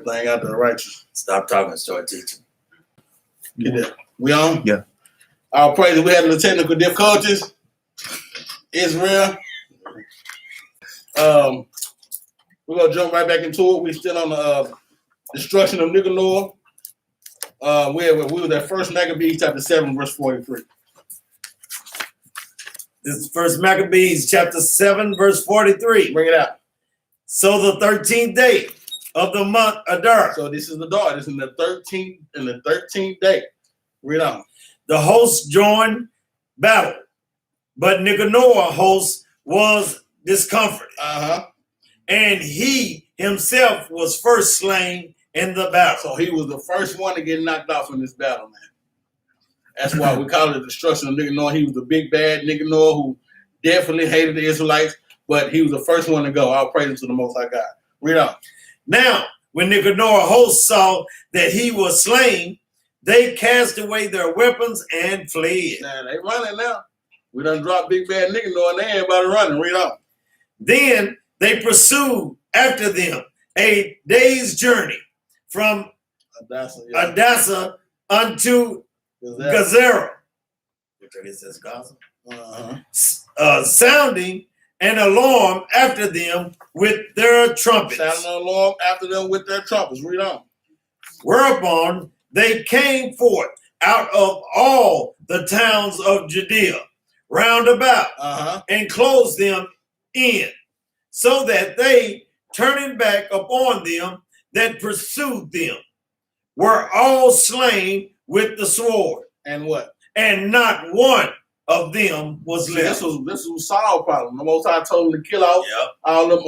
Thing out there, righteous. Stop talking and start teaching. Get that. We on? Yeah. Our praise. We had the technical difficulties. Israel. We're gonna jump right back into it. We still on the destruction of Nicanor. We were at First Maccabees chapter 7, verse 43. This is First Maccabees chapter 7, verse 43. Bring it out. So the 13th day of the month Adar. So this is the Adar. This is in the 13th day. Read on. The host joined battle, but Nicanor host was discomforted. And he himself was first slain in the battle. So he was the first one to get knocked off in this battle, man. That's why we call it the destruction of Nicanor. He was the big bad Nicanor who definitely hated the Israelites, but he was the first one to go. All praise to the Most High God. Read on. Now, when Nicanor host saw that he was slain, they cast away their weapons and fled. Now, they running now. We done dropped big bad Nicanor and everybody running. Read on. Then they pursued after them a day's journey from Adassa unto Gazera. Sounding an alarm after them with their trumpets. Sounding an alarm after them with their trumpets. Read on. Whereupon they came forth out of all the towns of Judea round about and closed them in, so that they, turning back upon them that pursued them, were all slain with the sword. And what? And not one of them was left. This was Saul's problem. The Most High told him to kill all them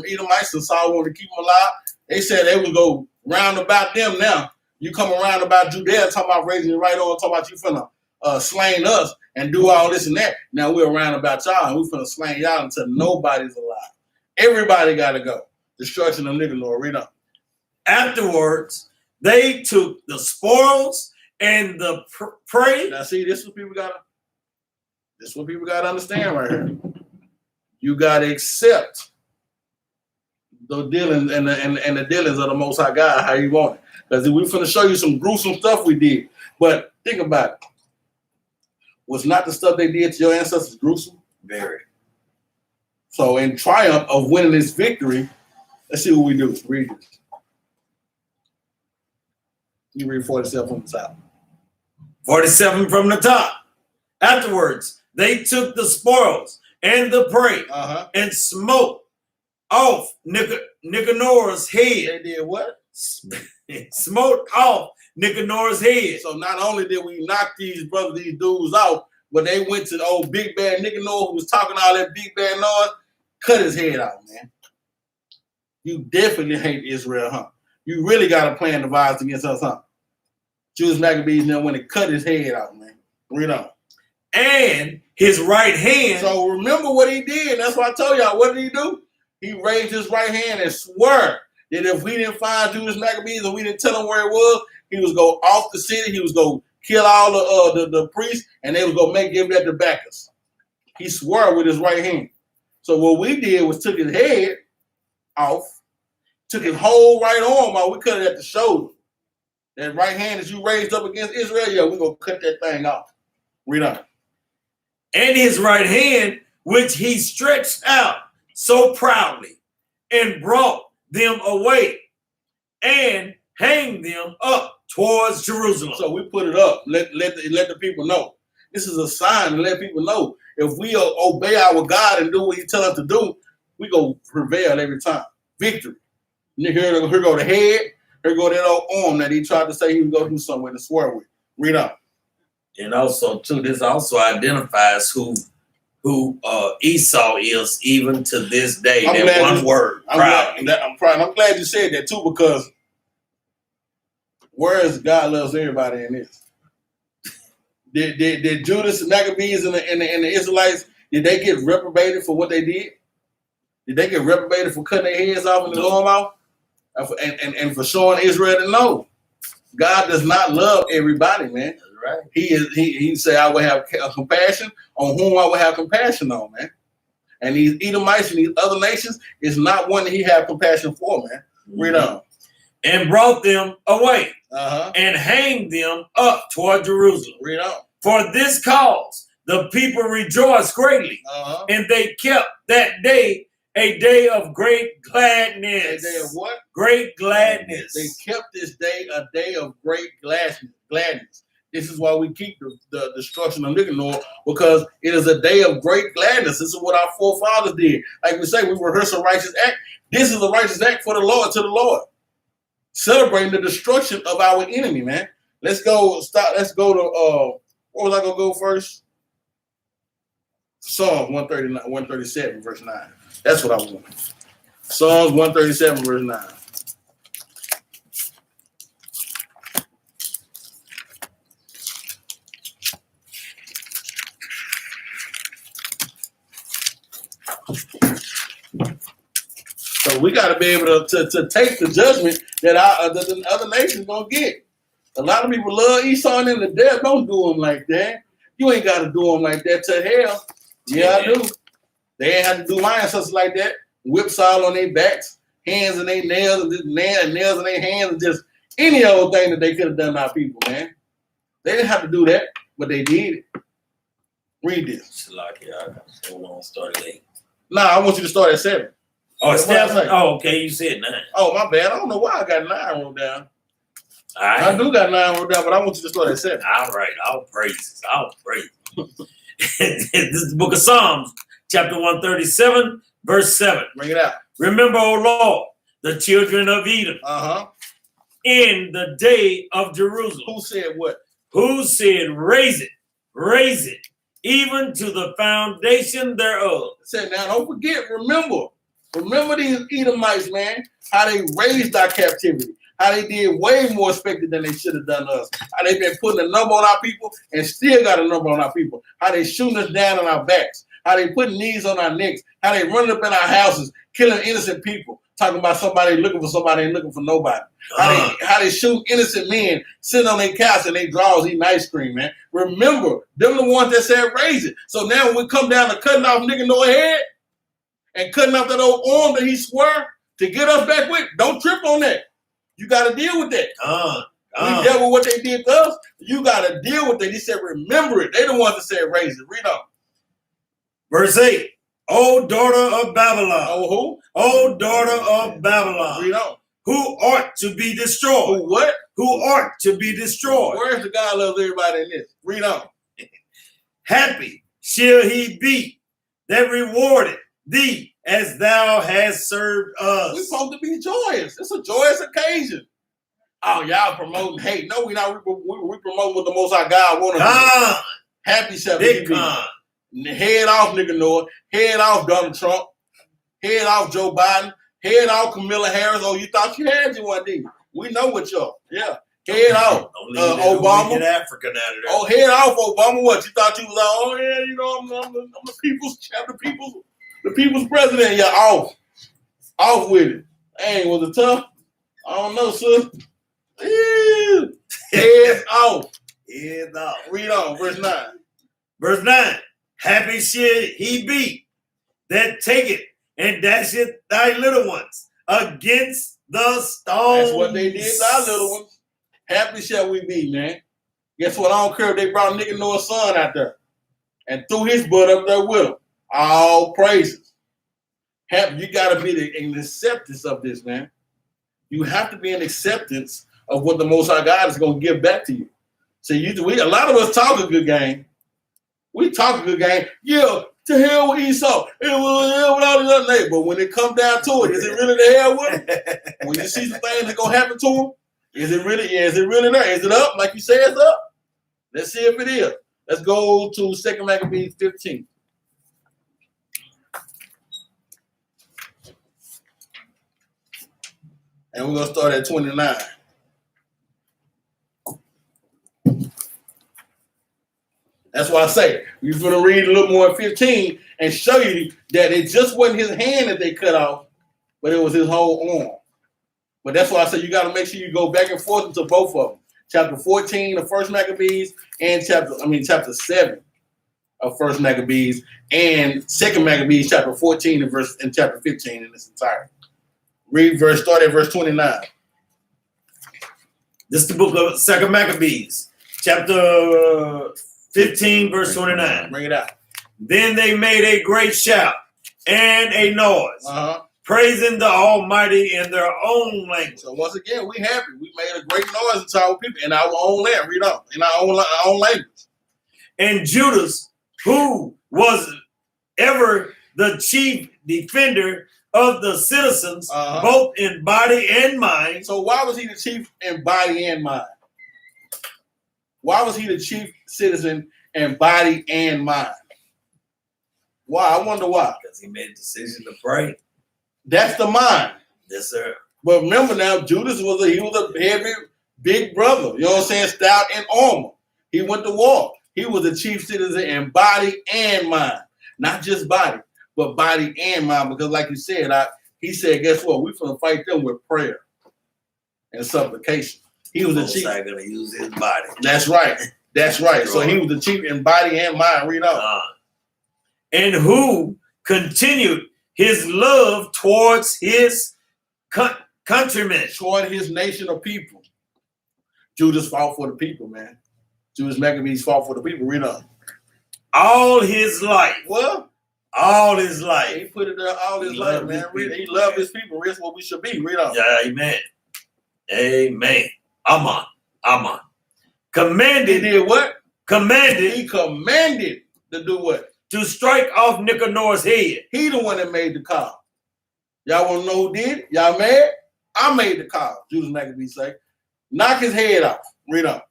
Edomites, and Saul wanted to keep them alive. They said they would go round about them now. You come around about Judea, talking about raising your right arm, talking about you finna slain us and do all this and that. Now we're around about y'all, and we finna slain y'all until nobody's alive. Everybody got to go. Destruction of Nicanor. Read on. Afterwards, they took the spoils and the prey. Now see, this is what people gotta understand right here. You gotta accept the dealings and the dealings of the Most High God how you want it. Because we're finna show you some gruesome stuff we did. But think about it. Was not the stuff they did to your ancestors gruesome? Very. So in triumph of winning this victory, let's see what we do. Read this. You read 47 from the top. 47 from the top. Afterwards, they took the spoils and the prey and smote off Nicanor's head. They did what? Smote off Nicanor's head. So not only did we knock these dudes out, but they went to the old big bad Nicanor who was talking all that big bad noise, cut his head out, man. You definitely hate Israel, huh? You really got a plan devised against us, huh? Jewish Maccabees now went and cut his head out, man. Read on. And his right hand. So remember what he did. That's why I told y'all. What did he do? He raised his right hand and swore that if we didn't find Jewish Maccabees and we didn't tell him where it was, he was go off the city. He was go kill all the priests, and they was gonna give that to Bacchus. He swore with his right hand. So what we did was took his head off, took his whole right arm off. We cut it at the shoulder. That right hand that you raised up against Israel, yeah, we're gonna cut that thing off. Read on. And his right hand, which he stretched out so proudly, and brought them away, and hanged them up towards Jerusalem. So we put it up. Let the people know. This is a sign to let people know. If we obey our God and do what he tell us to do, we go prevail every time. Victory. Here go the head. Here go that old arm that he tried to say he was going to do something with and swear with. Read on. And also, too, this also identifies who Esau is even to this day. That one word. I'm glad you said that, too, because where is God loves everybody in this? Did Judas, Maccabees, and the Israelites, did they get reprobated for what they did? Did they get reprobated for cutting their heads off and their arm off? And for showing Israel to know, God does not love everybody, man. That's right. He said, I will have compassion on whom I will have compassion on, man. And these Edomites and these other nations is not one that he have compassion for, man. Read on. and brought them away and hanged them up toward Jerusalem. Read on. For this cause the people rejoiced greatly, and they kept that day a day of great gladness. A day of what? Great gladness. They kept this day a day of great gladness. This is why we keep the destruction of Nicanor, because it is a day of great gladness. This is what our forefathers did. Like we say, we rehearse a righteous act. This is a righteous act for the Lord, to the Lord. Celebrating the destruction of our enemy, man. Let's go to what was I gonna go first? Psalms 137, verse 9. That's what I want. Psalms 137, verse 9. So we got to be able to take the judgment that the other nations gonna get. A lot of people love Esau and them to death. Don't do them like that. You ain't got to do them like that to hell. Yeah, I do. They ain't have to do my ancestors like that. Whips all on their backs, hands and their nails, and just nails in their hands, and just any old thing that they could have done to our people, man. They didn't have to do that, but they did it. Read this. Start at 8. Nah, I want you to start at 7. Oh, 7? Oh, okay. You said 9. Oh, my bad. I don't know why I got 9 wrote down. All right. I do got 9 wrote down, but I want you to start at 7. All right. All praises. This is the book of Psalms, chapter 137, verse 7. Bring it out. Remember, O Lord, the children of Edom in the day of Jerusalem. Who said what? Who said, raise it, even to the foundation thereof. Said, now don't forget, remember these Edomites, man, how they raised our captivity, how they did way more expected than they should have done us, how they been putting a number on our people and still got a number on our people, how they shooting us down on our backs, how they putting knees on our necks, how they running up in our houses, killing innocent people, talking about somebody looking for somebody and looking for nobody. How they shoot innocent men sitting on their couch and they drawers eating ice cream, man. Remember, them the ones that said raise it. So now when we come down to cutting off Nicanor head and cutting off that old arm that he swore to get us back with, don't trip on that. You got to deal with that. We dealt with what they did to us. You got to deal with it. He said, remember it. They the ones that said raise it. Read on. Verse 8. O daughter of Babylon. Oh, who? O daughter of Babylon. Read on. Who ought to be destroyed. Who what? Who ought to be destroyed. Where's the God loves everybody in this? Read on. Happy shall he be that rewarded thee as thou hast served us. We're supposed to be joyous. It's a joyous occasion. Oh, y'all promoting hate. No, we not. We promote what the Most High God wanted to do. Happy shall he be. Head off Nicanor. Head off Donald Trump. Head off Joe Biden. Head off Kamala Harris. Oh, you thought you had you one, didn't you? We know what y'all. Yeah. Head off Obama. Africa out of there. Oh, head off Obama. What you thought you was? Oh yeah, you know I'm the people's president. Yeah, off with it. Hey, was it tough? I don't know, sir. Head off. Head off. Read on, verse 9. Verse 9. Happy shall he be that taketh and dasheth thy little ones against the stones. That's what they did to our little ones. Happy shall we be, man. Guess what? I don't care if they brought Nicanor's son out there and threw his butt up there with him. All praises. You got to be an acceptance of this, man. You have to be an acceptance of what the Most High God is going to give back to you. So a lot of us talk a good game. We talk a good game. Yeah, to hell with Esau. With all the other names. But when it comes down to it, is it really the hell with him? When you see some things that going to happen to him, is it really there? Is it up like you say it's up? Let's see if it is. Let's go to 2 Maccabees 15. And we're going to start at 29. That's why I say, we're going to read a little more at 15 and show you that it just wasn't his hand that they cut off, but it was his whole arm. But that's why I say you got to make sure you go back and forth into both of them. Chapter 14 of 1 Maccabees and chapter 7 of 1 Maccabees and 2 Maccabees chapter 14 and chapter 15 in its entirety. Start at verse 29. This is the book of 2 Maccabees, chapter 15, verse 29. Bring it out. Then they made a great shout and a noise, praising the Almighty in their own language. So once again, we happy. We made a great noise to our people in our own land. Read on. In our own language. And Judas, who was ever the chief defender of the citizens, both in body and mind. So why was he the chief in body and mind? Why was he the chief citizen in body and mind? Why? I wonder why. Because he made a decision to pray. That's the mind. Yes, sir. But remember now, Judas was a heavy, big brother. You know what I'm saying? Stout in armor. He went to war. He was the chief citizen in body and mind. Not just body, but body and mind. Because like you said, he said, guess what? We're going to fight them with prayer and supplication. He was the chief. Not going to use his body. That's right. That's right. So he was the chief in body and mind. Read on. And who continued his love towards his countrymen. Toward his nation of people. Judas fought for the people, man. Judas Maccabees fought for the people. Read on. All his life. Well, all his life. He put it there all his life, man. He loved his people. That's what we should be. Read on. Yeah, amen. Amen. Amen. Commanded. He did what? Commanded. He commanded to do what? To strike off Nicanor's head. He the one that made the call. Y'all want to know who did it? Y'all mad? I made the call. Judas Maccabees say, knock his head off. Read on.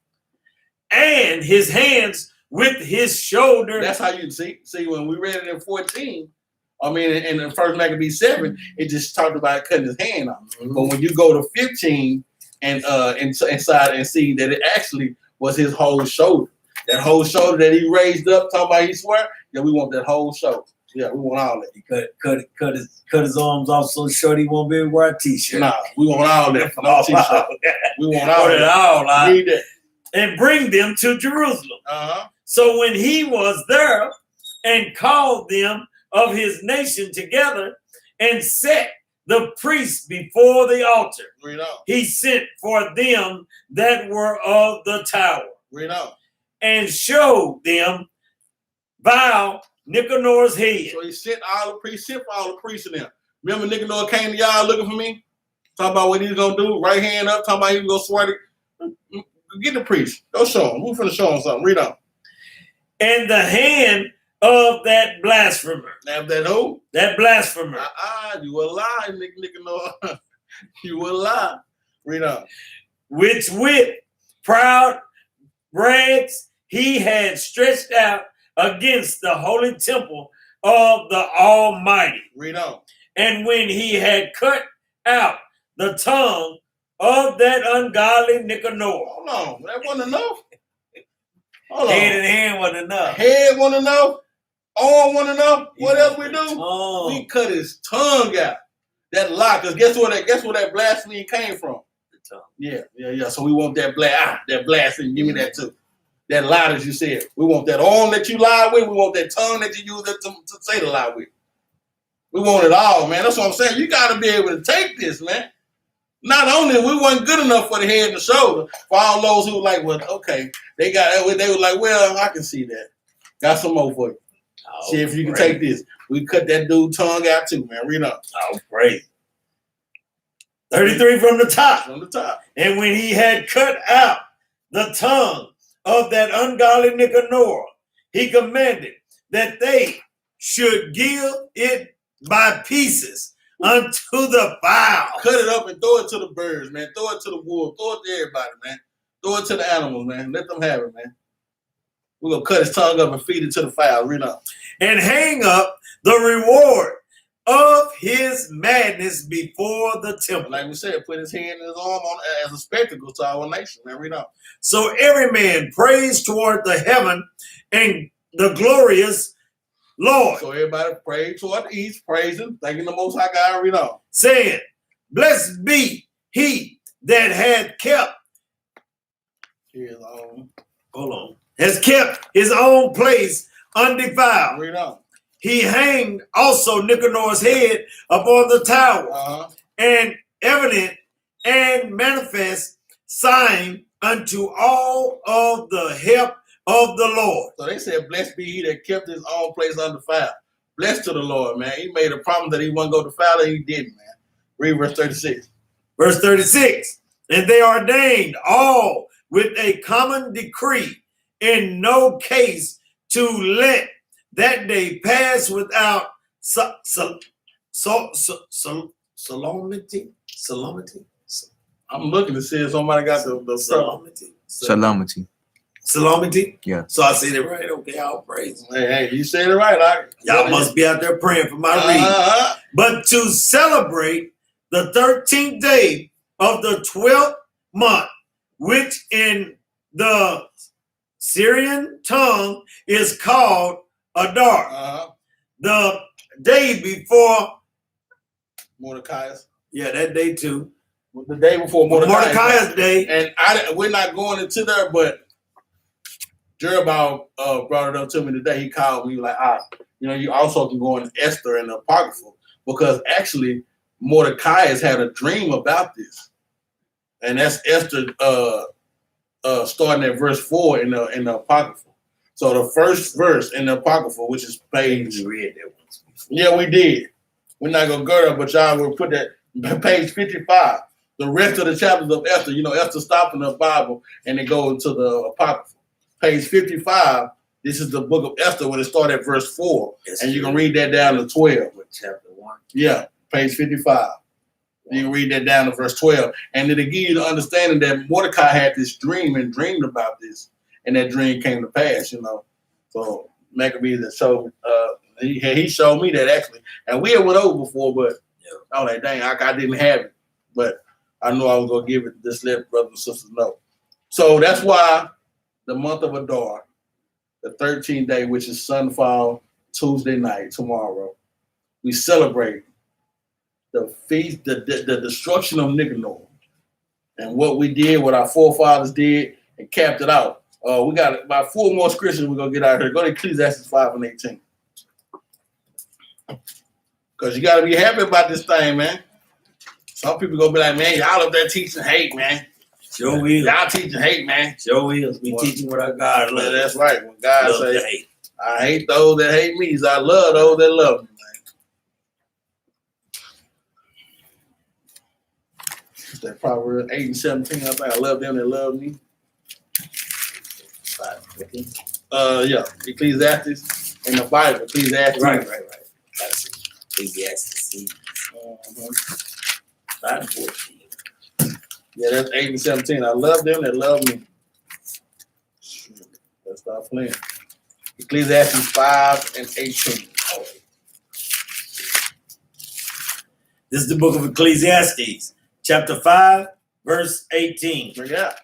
And his hands with his shoulder. That's how you see when we read it in 14. I mean, in the first Maccabees 7, it just talked about cutting his hand off. But when you go to 15 and inside and see that it actually was his whole shoulder. That whole shoulder that he raised up, talking about he swear, yeah, we want that whole shoulder. Yeah, we want all that. He cut his arms off so short he won't be able to wear a t-shirt. Nah, we want all that. No t-shirt. We want all that. Read that. And bring them to Jerusalem. So when he was there and called them of his nation together and set the priests before the altar, read on. He sent for them that were of the tower. Read on. And showed them bow Nicanor's head. So he sent all the priests, in there. Remember Nicanor came to y'all looking for me? Talking about what he was going to do. Right hand up. Talking about he was going to swear to. Get the priest. Go show him. We're finna show him something. Read on. And the hand of that blasphemer. That who? That blasphemer. You a lie, Nicanor. You a lie. Read on. Which with proud brags he had stretched out against the holy temple of the Almighty. Read on. And when he had cut out the tongue of that ungodly Nicanor. Hold on. That wasn't enough. Hold on. Head and hand wasn't enough. Head wasn't enough. Arm wasn't enough. What else we do? We cut his tongue out. That lie, because guess where that blasphemy came from? The tongue. Yeah. So we want that blasphemy. Give me that too. That lie that you said. We want that arm that you lied with. We want that tongue that you used to say the lie with. We want it all, man. That's what I'm saying. You got to be able to take this, man. Not only we wasn't good enough for the head and the shoulder, for all those who were like, well, okay, they were like, well, I can see that. Got some more for you. See if you can take this. We cut that dude tongue out too, man. Read on. Oh, great. 33 from the top. From the top. And when he had cut out the tongue of that ungodly Nicanor, he commanded that they should give it by pieces unto the fowl. Cut it up and throw it to the birds, man. Throw it to the wolves. Throw it to everybody, man. Throw it to the animals, man. Let them have it, man. We're going to cut his tongue up and feed it to the fowl. Read on. And hang up the reward of his madness before the temple. Like we said, put his hand and his arm on as a spectacle to our nation, man. Read on. So every man prays toward the heaven and the glorious Lord. So everybody pray toward the east, praising, thanking the Most High God. Read on. Saying, blessed be he that had kept has kept his own place undefiled. Read on. He hanged also Nicanor's head upon the tower, and evident and manifest sign unto all of the help of the Lord. So they said, blessed be he that kept his own place undefiled. Blessed to the Lord, man. He made a promise that he wasn't going to defile it. He didn't, man. Read verse 36. Verse 36. And they ordained all with a common decree in no case to let that day pass without solemnity. I'm looking to see if somebody got the solemnity. Solemnity? Yeah. So I said it right. Okay, I'll praise. Hey, you said it right. Y'all must be out there praying for my reading. But to celebrate the 13th day of the 12th month, which in the Syrian tongue is called Adar, the day before Mordecai's. Yeah, that day too. The day before Mordecai's day. And we're not going into there, but Jerubbaal brought it up to me today. He called me like, you also can go in Esther and the Apocrypha, because actually Mordecai has had a dream about this, and that's Esther starting at verse 4 in the Apocrypha. So the first verse in the Apocrypha, which is page. We read that once. Yeah, we did. We're not gonna go there, but y'all will put that page 55. The rest of the chapters of Esther, Esther stopped in the Bible and it goes to the Apocrypha. Page 55, this is the book of Esther when it started at verse 4. And you can read that down to 12. With chapter 1. Yeah, page 55. You can read that down to verse 12. And it'll give you the understanding that Mordecai had this dream and dreamed about this. And that dream came to pass, So Maccabees that showed, he showed me that actually. And we had went over before, but I was like, dang, I didn't have it. But I knew I was going to give it, just let brothers and sisters know. So that's why the month of Adar, the 13th day, which is sunfall Tuesday night, tomorrow, we celebrate the feast, the destruction of Nicanor, and what we did, what our forefathers did, and capped it out. We got about 4 more scriptures we're going to get out here. Go to Ecclesiastes 5 and 18. Because you got to be happy about this thing, man. Some people going to be like, man, y'all up there teaching hate, man. Sure will. Y'all teaching hate, man. Sure will. We teaching what our God loves. That's right. When God says, I hate those that hate me, I love those that love me, man. That Proverbs 8 and 17, I think I love them that love me. Yeah, Ecclesiastes in the Bible, Ecclesiastes. Right. Ecclesiastes. 5 and 14. Yeah, that's 8 and 17. I love them that love me. Let's stop playing. Ecclesiastes 5 and 18. This is the book of Ecclesiastes, chapter 5, verse 18. Bring it out.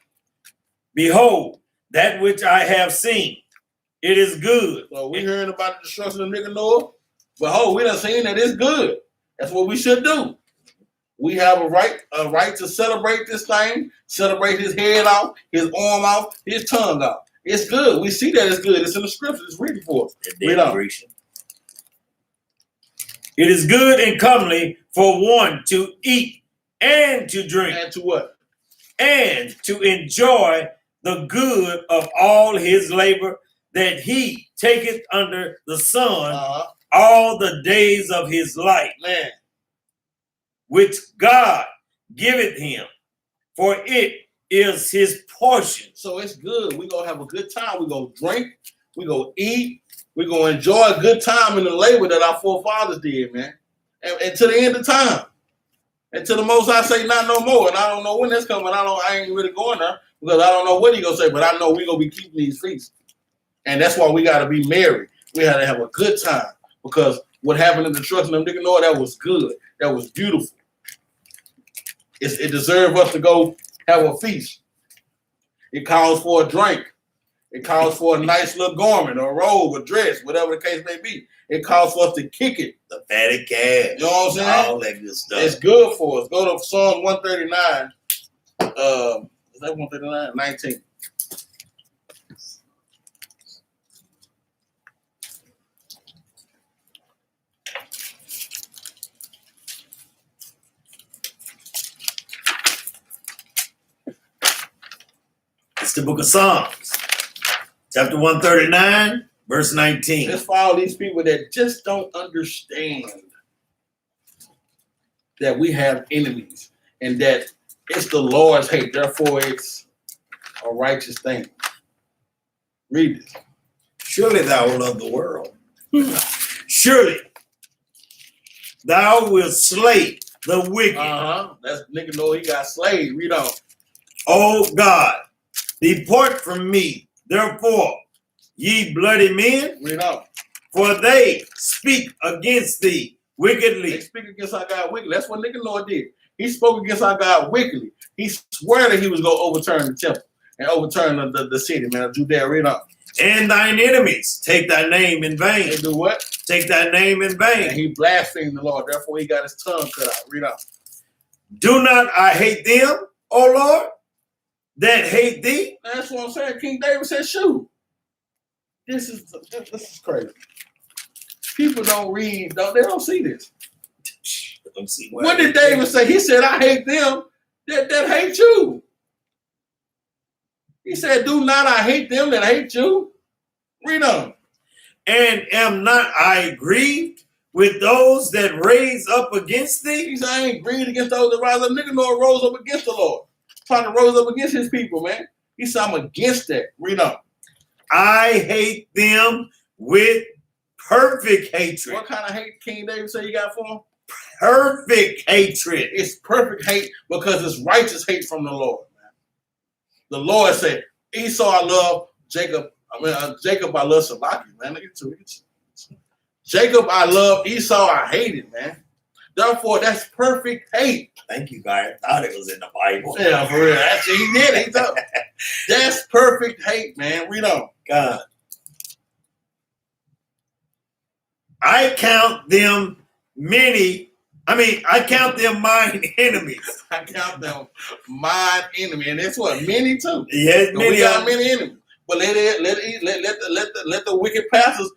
Behold, that which I have seen, it is good. So we hearing about the destruction of Nicanor. Behold, we done seen that it's good. That's what we should do. We have a right to celebrate this thing, celebrate his head off, his arm off, his tongue off. It's good. We see that it's good. It's in the scriptures. It's written for us. Read on. It is good and comely for one to eat and to drink. And to what? And to enjoy the good of all his labor that he taketh under the sun all the days of his life. Man. Which God giveth him, for it is his portion. So it's good. We're going to have a good time. We're going to drink. We're going to eat. We're going to enjoy a good time in the labor that our forefathers did, man. And to the end of time. And to the most I say not no more. And I don't know when that's coming. I ain't really going there because I don't know what he's going to say, but I know we're going to be keeping these feasts. And that's why we got to be merry. We had to have a good time because what happened in the destruction of Nicanor, that was good. That was beautiful. It deserves us to go have a feast. It calls for a drink. It calls for a nice little garment, or a robe, a dress, whatever the case may be. It calls for us to kick it. The fatted calf. You know what I'm saying? All that good stuff. It's good for us. Go to Psalm 139. Is that 139? 19. It's the book of Psalms, chapter 139, verse 19. It's for all these people that just don't understand that we have enemies and that it's the Lord's hate. Therefore, it's a righteous thing. Read it. Surely thou love the world. Surely thou wilt slay the wicked. That's Nicanor. He got slayed. Read on. O God, depart from me, therefore, ye bloody men. Read on. For they speak against thee wickedly. They speak against our God wickedly. That's what Nicanor did. He spoke against our God wickedly. He swore that he was going to overturn the temple and overturn the city, man, of Judea. Read on. And thine enemies take thy name in vain. They do what? Take thy name in vain. And he blasphemed the Lord. Therefore, he got his tongue cut out. Read on. Do not I hate them, O Lord, that hate thee? That's what I'm saying. King David said, shoot. This is crazy. People don't read. They don't see this. What did David say? He said, I hate them that hate you. He said, do not I hate them that hate you? Read on. And am not I grieved with those that raise up against thee? He said, I ain't grieved against those that rise up. Nicanor rose up against the Lord. Trying to rose up against his people, man. He said, I'm against that. Read on. I hate them with perfect hatred. What kind of hate King David say you got for him? Perfect hatred. It's perfect hate because it's righteous hate from the Lord, man. The Lord said, Esau I love, Jacob I love Sabbath, man. Look at you. Jacob I love, Esau I hated, man. Therefore, that's perfect hate. Thank you, guy. I thought it was in the Bible. Yeah, for real. Actually, he did. He told. That's perfect hate, man. Read on. God. I count them mine enemies. I count them mine enemy. And that's what? Many too. Yes, we got many enemies. But let the wicked pastors,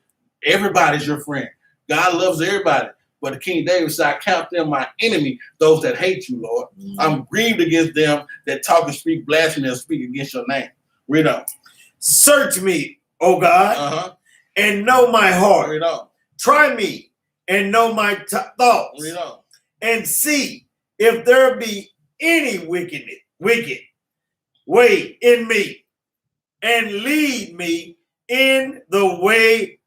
everybody's your friend. God loves everybody. But the King David said, I count them my enemy, those that hate you, Lord. Mm-hmm. I'm grieved against them that talk and speak blasphemy and speak against your name. Read on. Search me, O God, and know my heart. Read on. Try me and know my thoughts. Read on. And see if there be any wicked way in me, and lead me in the way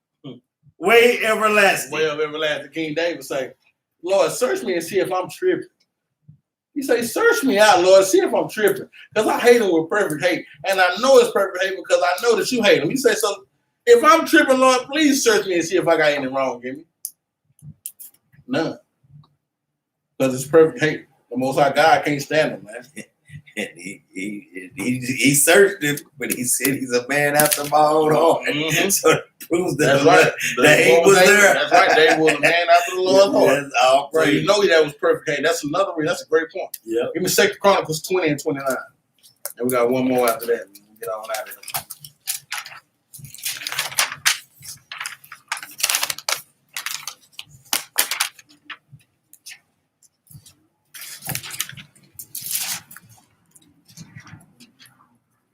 everlasting. Way of everlasting. King David say, Lord, search me and see if I'm tripping. He say, search me out, Lord, see if I'm tripping. Because I hate him with perfect hate. And I know it's perfect hate because I know that you hate him. He say, so if I'm tripping, Lord, please search me and see if I got anything wrong with me. None. Because it's perfect hate. The Most High God can't stand him, man. And he searched him, but he said he's a man after my own heart. Mm-hmm. So it proves that that he was there. That's right. David was a man after the Lord's heart. That's all praise. So you know that was perfect hate. That's another reason. That's a great point. Yeah. Give me 2 Chronicles 20 and 29. And we got one more after that. We can get on out of here.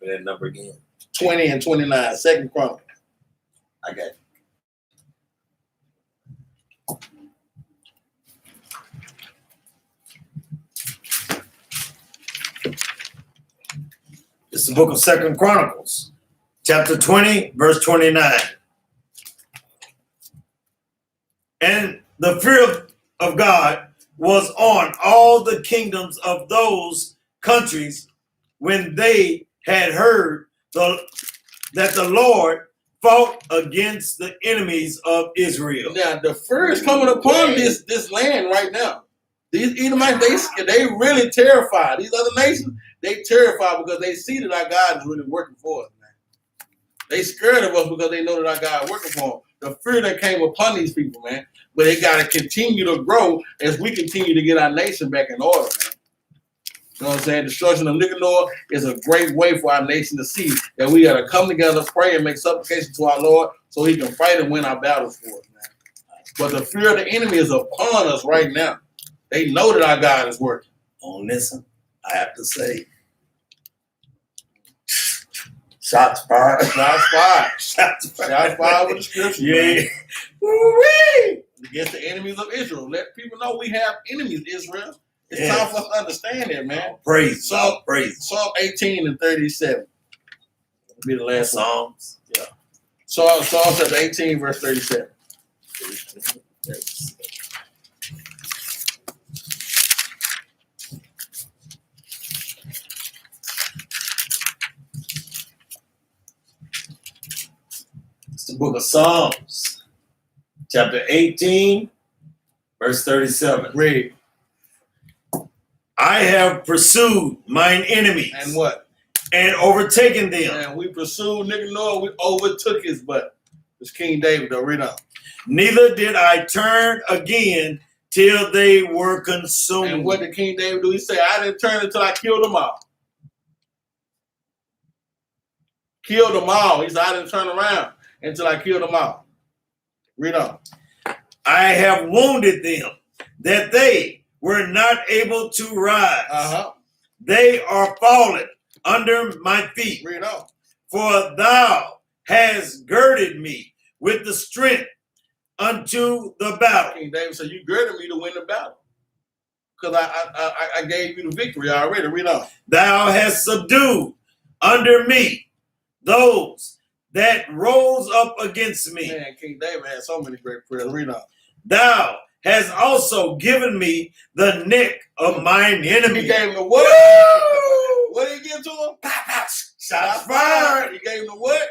That number again. 20 and 29, 2 Chronicles. I got it. It's the book of 2 Chronicles, chapter 20, verse 29. And the fear of God was on all the kingdoms of those countries when they had heard that the Lord fought against the enemies of Israel. Now, the fear is coming upon this land right now. These Edomites, they really terrified. These other nations, they terrified because they see that our God is really working for us, man. They scared of us because they know that our God is working for them. The fear that came upon these people, man. But they got to continue to grow as we continue to get our nation back in order, man. You know what I'm saying? Destruction of Nicanor is a great way for our nation to see that we got to come together, pray, and make supplication to our Lord so he can fight and win our battles for us, man. But the fear of the enemy is upon us right now. They know that our God is working. Oh, listen, I have to say, Shots fired. Shots fired. Shots fired. Shots fired with the scripture. Yeah. Woo-wee! Against the enemies of Israel. Let people know we have enemies, Israel. It's time for us to understand that, man. Praise. Psalm, praise. Psalm 18 and 37. Be the last Psalms. Yeah. Psalm chapter 18, verse 37. It's the book of Psalms, chapter 18, verse 37. Read. I have pursued mine enemies. And what? And overtaken them. And we pursued Nicanor, we overtook his butt. It's King David, though. Read on. Neither did I turn again till they were consumed. And what did King David do? He said, I didn't turn until I killed them all. Killed them all. He said, I didn't turn around until I killed them all. Read on. I have wounded them, that they were not able to rise. They are fallen under my feet. Read on. For thou hast girded me with the strength unto the battle. King David said, you girded me to win the battle. Because I gave you the victory already. Read on. Thou hast subdued under me those that rose up against me. Man, King David had so many great prayers. Read on. Thou hast also given me the neck of mine enemy. He gave him the what? What did he give to him? Shots fired. He gave him the what?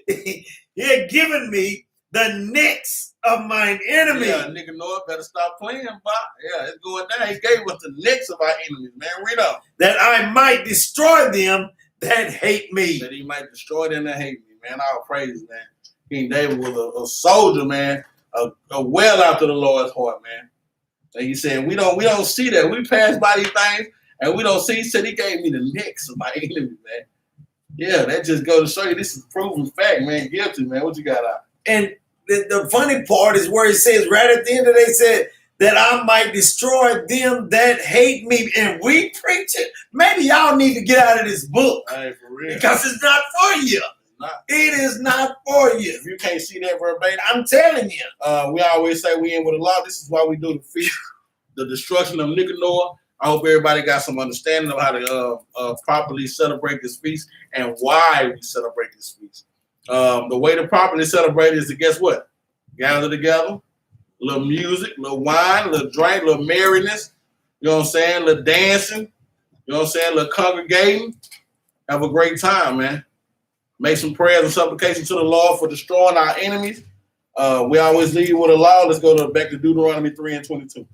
He had given me the necks of mine enemy. Yeah, Nicanor better stop playing, Bob. Yeah, it's going down. He gave us the necks of our enemies, man. Read on. That I might destroy them that hate me. That he might destroy them that hate me, man. All praise, man. King David was a soldier, man. A well after the Lord's heart, man. And he said, we don't see that. We pass by these things and we don't see. He said he gave me the necks of my enemies, man. Yeah, that just goes to show you this is proven fact, man. Guilty, man. What you got out? And the funny part is where it says right at the end of it, they said that I might destroy them that hate me. And we preach it. Maybe y'all need to get out of this book. Hey, for real. Because it's not for you. It is not for you. If you can't see that verbatim, I'm telling you. We always say we in with the law. This is why we do the feast, the destruction of Nicanor. I hope everybody got some understanding of how to properly celebrate this feast and why we celebrate this feast. The way to properly celebrate is to guess what? Gather together, a little music, a little wine, a little drink, a little merriness. You know what I'm saying? A little dancing. You know what I'm saying? A little congregating. Have a great time, man. Make some prayers and supplications to the Lord for destroying our enemies. We always leave with a law. Let's go back to Deuteronomy 3 and 22.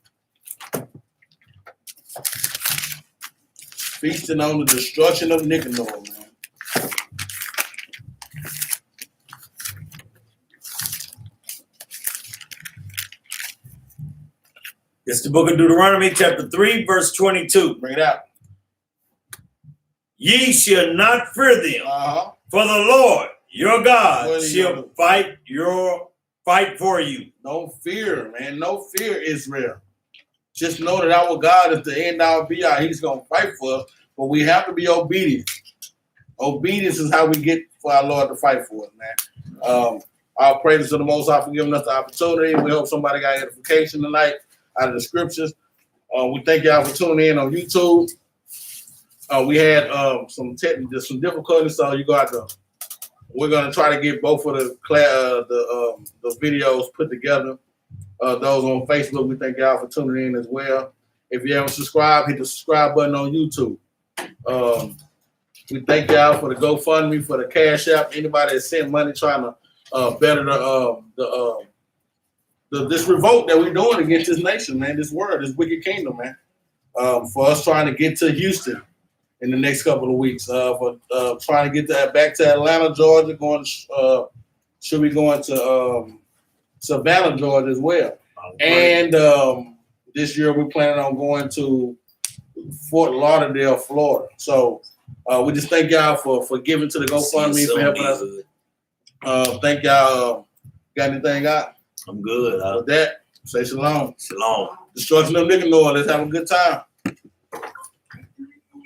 Feasting on the destruction of Nicanor, man. It's the book of Deuteronomy, chapter 3, verse 22. Bring it out. Ye shall not fear them, for the Lord your God shall fight for you. No fear, man. No fear, Israel. Just know that our God is the end all be all. He's going to fight for us, but we have to be obedient. Obedience is how we get for our Lord to fight for us, man. Our praises to the Most High for giving us the opportunity. We hope somebody got edification tonight out of the scriptures. We thank y'all for tuning in on YouTube. We had some difficulties, so you got to. We're gonna try to get both of the videos put together. Those on Facebook, we thank y'all for tuning in as well. If you haven't subscribed, hit the subscribe button on YouTube. We thank y'all for the GoFundMe, for the Cash App. Anybody that sent money trying to better this revolt that we're doing against this nation, man, this world, this wicked kingdom, man. For us trying to get to Houston in the next couple of weeks, for trying to get back to Atlanta, Georgia, should be going to Savannah, Georgia as well. And this year we're planning on going to Fort Lauderdale, Florida. So we just thank y'all for giving to the GoFundMe, for helping us. Thank y'all. Got anything out? I'm good. With that, say shalom. Shalom. Destruction of Nicanor. Let's have a good time.